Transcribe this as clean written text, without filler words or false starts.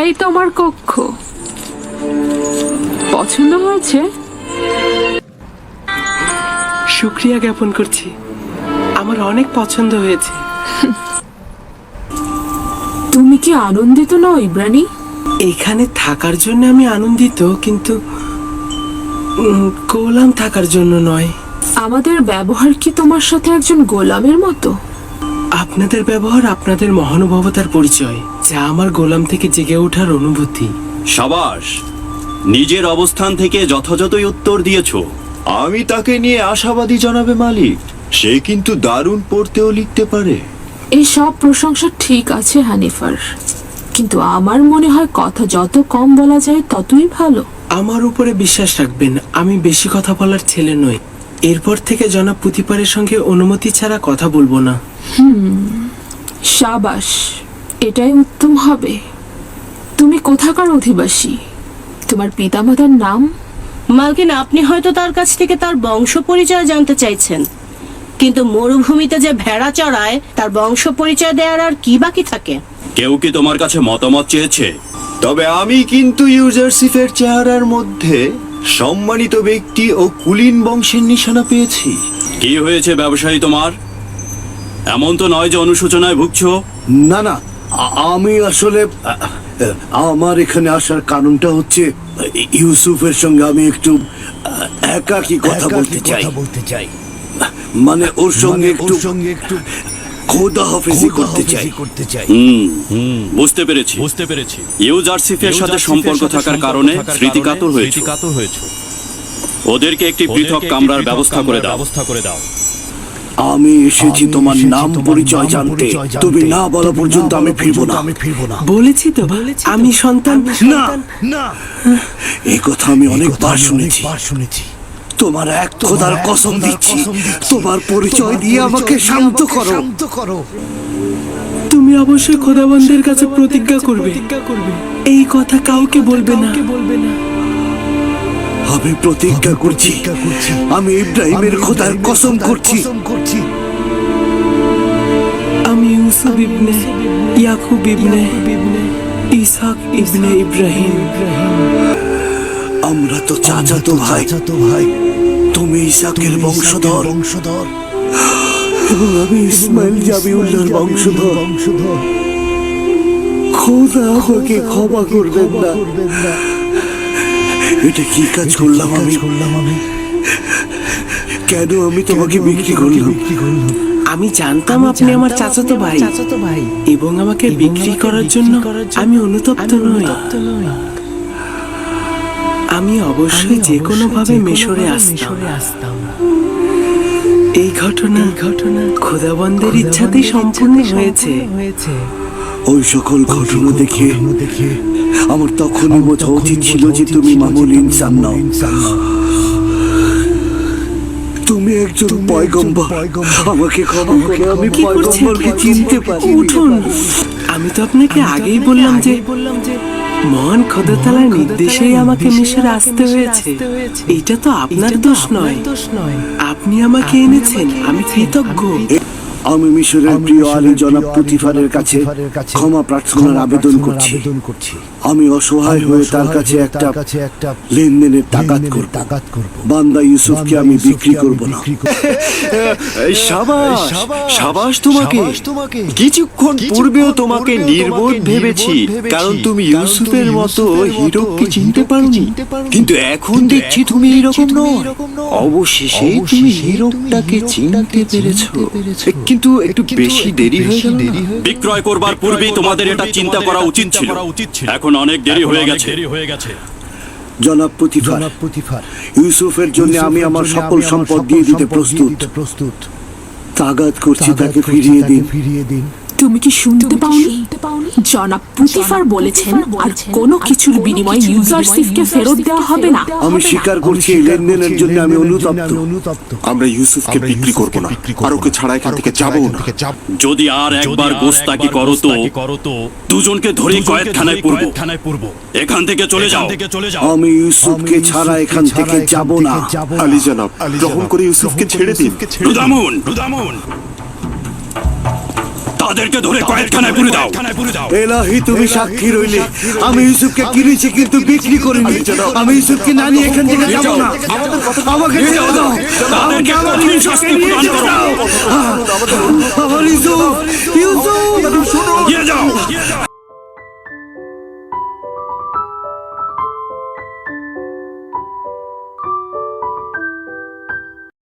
এটাই তোমার কক্ষ। পছন্দ হয়েছে? শুকরিয়া জ্ঞাপন করছি, আমার অনেক পছন্দ হয়েছে। তুমি কি আনন্দিত নও ইব্রানি? এখানে থাকার জন্য আমি আনন্দিত, কিন্তু গোলাম থাকার জন্য নয়। আমাদের ব্যবহার কি তোমার সাথে একজন গোলামের মতো? আপনাদের ব্যবহার আপনাদের মহানুভবতার পরিচয়, যা আমার গোলাম থেকে জেগে ওঠার অনুভূতি। সাবাস, নিজের অবস্থান থেকে যথাযথই উত্তর দিয়েছো। আমি তাকে নিয়ে আশাবাদী জনাবে মালিক। সে কিন্তু দারুণ পড়তেও লিখতে পারে। এই সব প্রশংসা ঠিক আছে হানিফার, কিন্তু আমার মনে হয় কথা যত কম বলা যায় ততই ভালো। আমার উপরে বিশ্বাস রাখবেন, আমি বেশি কথা বলার ছেলে নই। এরপর থেকে জনাব পুতিপারের সঙ্গে অনুমতি ছাড়া কথা বলবো না। সাবাস, এটাই উত্তম হবে। তুমি কোথাকার অধিবাসী? তোমার পিতামাতার নাম? মালকিন, আপনি হয়তো তার কাছ থেকে তার বংশ পরিচয় জানতে চাইছেন, কিন্তু মরুভূমিতে যে ভেড়া চড়ায় তার বংশ পরিচয় দেওয়ার আর কি বাকি থাকে? কেউ কি তোমার কাছে মতামত চেয়েছে? তবে আমি কিন্তু ইউজারসিফের চেহারার মধ্যে সম্মানিত ব্যক্তি ও কুলীন বংশের নিশানা পেয়েছি। কি হয়েছে ব্যবসায়ী তোমার? এমন তো নয় যে অনুশোচনায় ভুগছো। না না, আমি আসলে আমার এখানে আসার কারণটা হচ্ছে ইউসুফের সঙ্গে আমি একটু একাকী কথা বলতে চাই। মানে ওর সঙ্গে একটু খোদা হাফেজি করতে চাই। বুঝতে পেরেছি। ইউজারসিফের সাথে সম্পর্ক থাকার কারণে স্মৃতিকাতর হয়েছে। ওদেরকে একটি পৃথক কামরার ব্যবস্থা করে দাও। আমি এসেছি তোমার নাম পরিচয় জানতে। তুমি না বলা পর্যন্ত আমি ফিরবো না। বলেছি তো আমি সন্তান। না না, এই কথা আমি অনেকবার শুনেছি। তোমার এক খোদার কসম দিচ্ছি, তোমার পরিচয় দিয়ে আমাকে শান্ত করো। তুমি অবশ্যই খোদাবন্দের কাছে প্রতিজ্ঞা করবে, এই কথা কাউকে বলবে না। আমি প্রতিজ্ঞা করছি, আমি ইব্রাহিমের খোদার কসম করছি। আমি ইউসুফ ইবনে ইয়াকুব ইবনে ইসহাক ইবনে ইব্রাহিম। আমরা তো চাচাতো ভাই। তুমি ইসহাকের বংশধর এবং আমি ইসমাইল জাবিউল্লাহর বংশধর। খোদা আমাকে ক্ষমা করবেন না। এটা কি কাজ করলাম আমি? কেন আমি তোমাকে বিক্রি করলাম? আমি জানতাম আপনি আমার চাচাতো ভাই, এবং আমাকে বিক্রি করার জন্য আমি অনুতপ্ত নই। আমি অবশ্যই যে কোনো ভাবে মিশরে আসতাম। এই ঘটনা খোদাবন্দের ইচ্ছাতেই সম্পূর্ণ হয়েছে। ওই সকল ঘটনা দেখে আমার তখনই বোঝা উচিত ছিল যে তুমি মামুল ইনসান নও। তুমি একজন পয়গম্বর। আমাকে ক্ষমা করে, আমি পয়গম্বরকে চিনতে পারি। উঠুন, আমি তো আপনাকে আগেই বললাম যে মহান খোদা তাআলার নির্দেশেই আমাকে মিশরে আসতে হয়েছে। এটা তো আপনার দোষ নয়, আপনি আমাকে এনেছেন। আমি কৃতজ্ঞ। আমি মিশরের প্রিয় আলী জনাব পুতিফারের কাছে ক্ষমা প্রার্থনার আবেদন করছি। আমি অসহায় হয়ে তার কাছে একটা লেনদেনের তাকাত করব। বান্দা ইউসুফকে আমি বিক্রি করব না। সাবাস তোমাকে। কিছুক্ষণ পূর্বেও তোমাকে নির্বোধ ভেবেছি, কারণ তুমি ইউসুফের মতো হিরোকে চিনতে পারোনি। কিন্তু এখন দেখছি তুমি এরকম নও। অবশেষে তুমি হিরোটাকে চিনতে পেরেছো, কিন্তু একটু বেশি দেরি হয়ে গেল। বিক্রয় করবার পূর্বেই তোমাদের এটা চিন্তা করা উচিত ছিল। এখন অনেক দেরি হয়ে গেছে। জনাব পুতিফার, ইউসুফের জন্য আমি আমার সকল সম্পদ দিয়ে দিতে প্রস্তুত। তাগাদ করছি তাকে ফিরিয়ে দিন। তুমি কি শুনতে পাওনি? জনাব পুতিফার বলেছেন আর কোনো কিছুর বিনিময়ে ইউজারসিফকে ফেরত দেওয়া হবে না। আমি স্বীকার করছি এই লেনদেনের জন্য আমি অনুতপ্ত। আমরা ইউসুফকে বিক্রি করব না, আর ওকে ছাড়া এখান থেকে যাবো না। যদি আর একবার গোস্তাকি করো তো দুজনকে ধরে কয়েদখানায় পড়ব। এখান থেকে চলে যাও। আমি ইউসুফকে ছাড়া এখান থেকে যাব না। আলী জনাব, গ্রহণ করে ইউসুফকে ছেড়ে দিন। রুদামুন, তাদেরকে ধরে কয়েকখানায় পুরে দাও। এলাহি তুমি সাক্ষী রইলে আমি ইউসুফকে কিনেছি কিন্তু বিক্রি করিনি। আমি ইউসুফকে না নিয়ে এখান থেকে যাবো না। আমাকে ছেড়ে দাও। তাদেরকে কঠিন শাস্তি প্রদান করো। আমার ইউসুফ, ইউসুফ